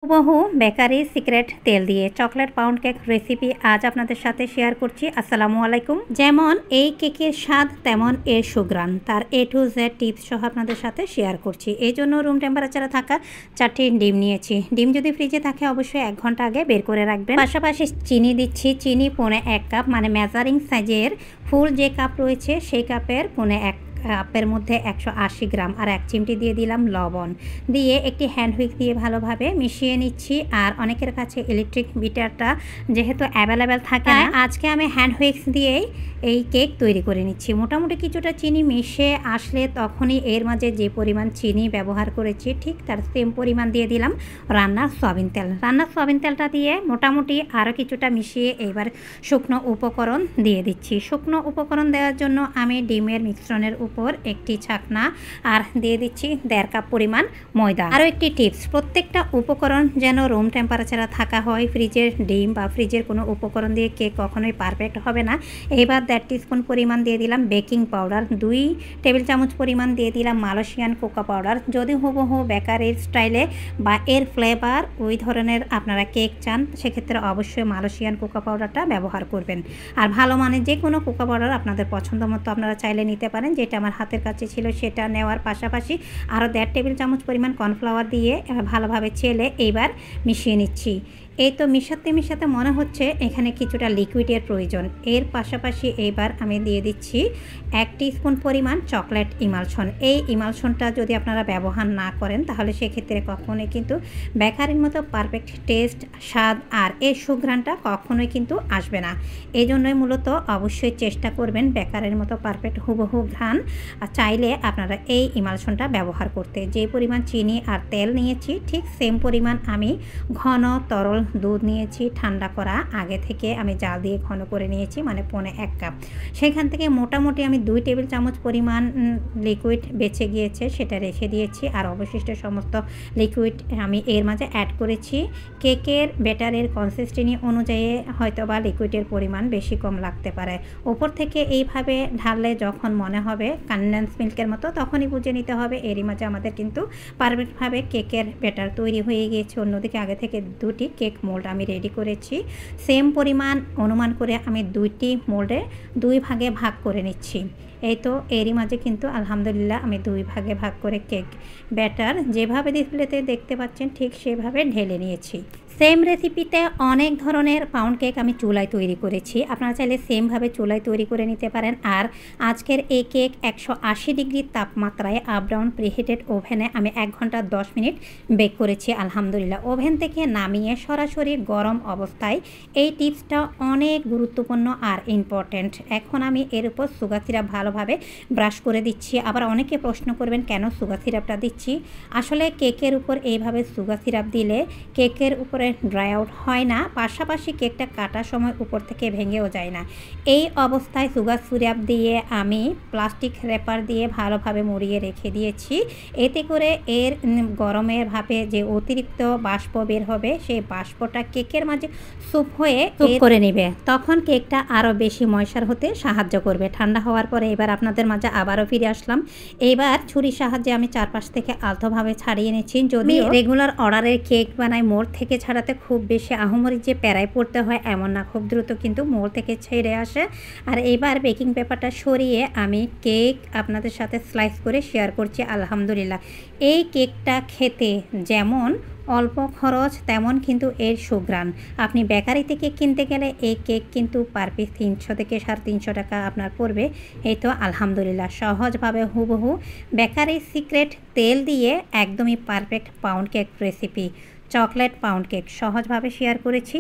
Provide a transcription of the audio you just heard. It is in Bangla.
হুবহু বেকারি সিক্রেট তেল দিয়ে চকলেট পাউন্ড কেক রেসিপি আজ আপনাদের সাথে শেয়ার করছি। আসসালামু আলাইকুম। যেমন এই কেকের স্বাদ তেমন এর সুঘ্রাণ, তার A to Z টিপস সহ আপনাদের সাথে শেয়ার করছি। এই জন্য রুম টেম্পারেচারে থাকা 4টি ডিম নিয়েছি। ডিম যদি ফ্রিজে থাকে অবশ্যই 1 ঘন্টা আগে বের করে রাখবেন। পাশাপাশি চিনি দিচ্ছি। চিনি 1.5 কাপ, মানে মেজারিং সাইজের ফুল যে কাপ রয়েছে সেই কাপের 1.5 কাপের মধ্যে 180 গ্রাম, আর 1 চিমটি দিয়ে দিলাম লবণ। দিয়ে একটি হ্যান্ড হুইক দিয়ে ভালোভাবে মিশিয়ে নিচ্ছি। আর অনেকের কাছে ইলেকট্রিক বিটারটা যেহেতু অ্যাভেলেবেল থাকে না, আজকে আমি হ্যান্ড হুইক্স দিয়েই এই কেক তৈরি করে নিচ্ছি। মোটামুটি কিছুটা চিনি মিশে আসলে তখনই এর মাঝে যে পরিমাণ চিনি ব্যবহার করেছি ঠিক তার সেম পরিমাণ দিয়ে দিলাম রান্নার সয়াবিন তেল। রান্নার সয়াবিন তেলটা দিয়ে মোটামুটি আরও কিছুটা মিশিয়ে এবার শুকনো উপকরণ দিয়ে দিচ্ছি। শুকনো উপকরণ দেওয়ার জন্য আমি ডিমের মিশ্রণের উপর একটি ছাকনা আর দিয়ে দিচ্ছি 1.5 কাপ পরিমাণ ময়দা। আরও একটি টিপস, প্রত্যেকটা উপকরণ যেন রুম টেম্পারেচারে থাকা হয়। ফ্রিজের ডিম বা ফ্রিজের কোনো উপকরণ দিয়ে কেক কখনোই পারফেক্ট হবে না। এবার 1.5 টিস্পুন পরিমাণ দিয়ে দিলাম বেকিং পাউডার, 2 টেবিল চামচ পরিমাণ দিয়ে দিলাম মালয়েশিয়ান কোকো পাউডার। যদি হুবহু বেকারির স্টাইলে বা এর ফ্লেভার ওই ধরনের আপনারা কেক চান, সেক্ষেত্রে অবশ্যই মালয়েশিয়ান কোকো পাউডারটা ব্যবহার করবেন। আর ভালো মানের যে কোনো কোকো পাউডার আপনাদের পছন্দ মতো আপনারা চাইলে নিতে পারেন। যেটা আমার হাতের কাছে ছিল সেটা নেওয়ার পাশাপাশি আরও 1.5 টেবিল চামচ পরিমাণ কর্নফ্লাওয়ার দিয়ে ভালোভাবে চেলে এইবার মিশিয়ে নিচ্ছি। এই তো মিশাতে মনে হচ্ছে এখানে কিছুটা লিকুইডের প্রয়োজন। এর পাশাপাশি এইবার আমি দিয়ে দিচ্ছি 1 টিস্পুন পরিমাণ চকলেট ইমালশন। এই ইমালশনটা যদি আপনারা ব্যবহার না করেন তাহলে সেক্ষেত্রে কখনোই কিন্তু বেকারির মতো পারফেক্ট টেস্ট, স্বাদ আর এর সুঘ্রাণটা কখনোই কিন্তু আসবে না। এই জন্যই মূলত অবশ্যই চেষ্টা করবেন বেকারের মতো পারফেক্ট হুবহু ঘ্রাণ চাইলে আপনারা এই ইমালশনটা ব্যবহার করতে। যে পরিমাণ চিনি আর তেল নিয়েছি ঠিক সেম পরিমাণ আমি ঘন তরল দুধ নিয়েছি। ঠান্ডা করা আগে থেকে আমি জাল দিয়ে ঘন করে নিয়েছি, মানে 1.5 কাপ। সেখান থেকে মোটামুটি আমি 2 টেবিল চামচ পরিমাণ লিকুইড বেঁচে গিয়েছে সেটা রেখে দিয়েছি। আর অবশিষ্ট সমস্ত লিকুইড আমি এর মাঝে অ্যাড করেছি। কেকের ব্যাটারের কনসিস্টেন্সি অনুযায়ী হয়তো বা লিকুইডের পরিমাণ বেশি কম লাগতে পারে। ওপর থেকে এইভাবে ঢাললে যখন মনে হবে কনডেন্স মিল্কের মতো তখনই বুঝে নিতে হবে এরই মাঝে আমাদের কিন্তু পারফেক্টভাবে কেকের ব্যাটার তৈরি হয়ে গিয়েছে। অন্যদিকে আগে থেকে 2টি কেক মোল্ড আমি রেডি করেছি। সেম পরিমাণ অনুমান করে আমি 2টি মোল্ডে 2 ভাগে ভাগ করে নিচ্ছি। এই তো এরই মাঝে কিন্তু আলহামদুলিল্লাহ আমি 2 ভাগে ভাগ করে কেক ব্যাটার যেভাবে ডিসপ্লেতে দেখতে পাচ্ছেন ঠিক সেভাবে ঢেলে নিয়েছি। সেম রেসিপিতে অনেক ধরনের পাউন্ড কেক আমি চুলায় তৈরি করেছি, আপনারা চাইলে সেমভাবে চুলায় তৈরি করে নিতে পারেন। আর আজকের এই কেক 180 ডিগ্রি তাপমাত্রায় আপ ডাউন প্রিহিটেড ওভেনে আমি 1 ঘন্টা 10 মিনিট বেক করেছি। আলহামদুলিল্লাহ ওভেন থেকে নামিয়ে সরাসরি গরম অবস্থায় এই টিপসটা অনেক গুরুত্বপূর্ণ আর ইম্পর্ট্যান্ট। এখন আমি এর উপর সুগার সিরাপ ভালোভাবে ব্রাশ করে দিচ্ছি। আবার অনেকে প্রশ্ন করবেন কেন সুগার সিরাপটা দিচ্ছি। আসলে কেকের উপর এইভাবে সুগার সিরাপ দিলে কেকের উপরে ড্রাই আউট হয় না, পাশাপাশি কেকটা কাটার সময় উপর থেকে ভেঙেও যায় না। এই অবস্থায় সুগার সিরাপ দিয়ে আমি প্লাস্টিক র্যাপার দিয়ে ভালোভাবে মুড়িয়ে রেখে দিয়েছি। এতে করে এর গরমের ভাবে যে অতিরিক্ত বাষ্প বের হবে সেই বাষ্পটা কেকের মাঝে স্যুপ হয়ে করে নেবে, তখন কেকটা আরও বেশি ময়শ্চার হতে সাহায্য করবে। ঠান্ডা হওয়ার পরে এবার আপনাদের মাঝে আবারও ফিরে আসলাম। এইবার ছুরির সাহায্যে আমি চারপাশ থেকে আলতোভাবে ছাড়িয়ে নিচ্ছি। যদি রেগুলার অর্ডারের কেক বানাই মোড় থেকে ছাড়াতে খুব বেশি আহামরি যে প্যারায় পড়তে হয় এমন না, খুব দ্রুত কিন্তু মোড় থেকে ছেড়ে আসে। আর এবার বেকিং পেপারটা সরিয়ে আমি কেক আপনাদের সাথে স্লাইস করে শেয়ার করছি। আলহামদুলিল্লাহ এই কেকটা খেতে যেমন অল্প খরচ তেমন কিন্তু এর সুঘ্রাণ। আপনি বেকারি থেকে কিনতে গেলে এই কেক কিন্তু পার পিস 300 থেকে 350 টাকা আপনার পড়বে। এই তো আলহামদুলিল্লাহ সহজভাবে হুবহু বেকারি সিক্রেট তেল দিয়ে একদমই perfect pound cake recipe chocolate pound cake সহজভাবে শেয়ার করেছি।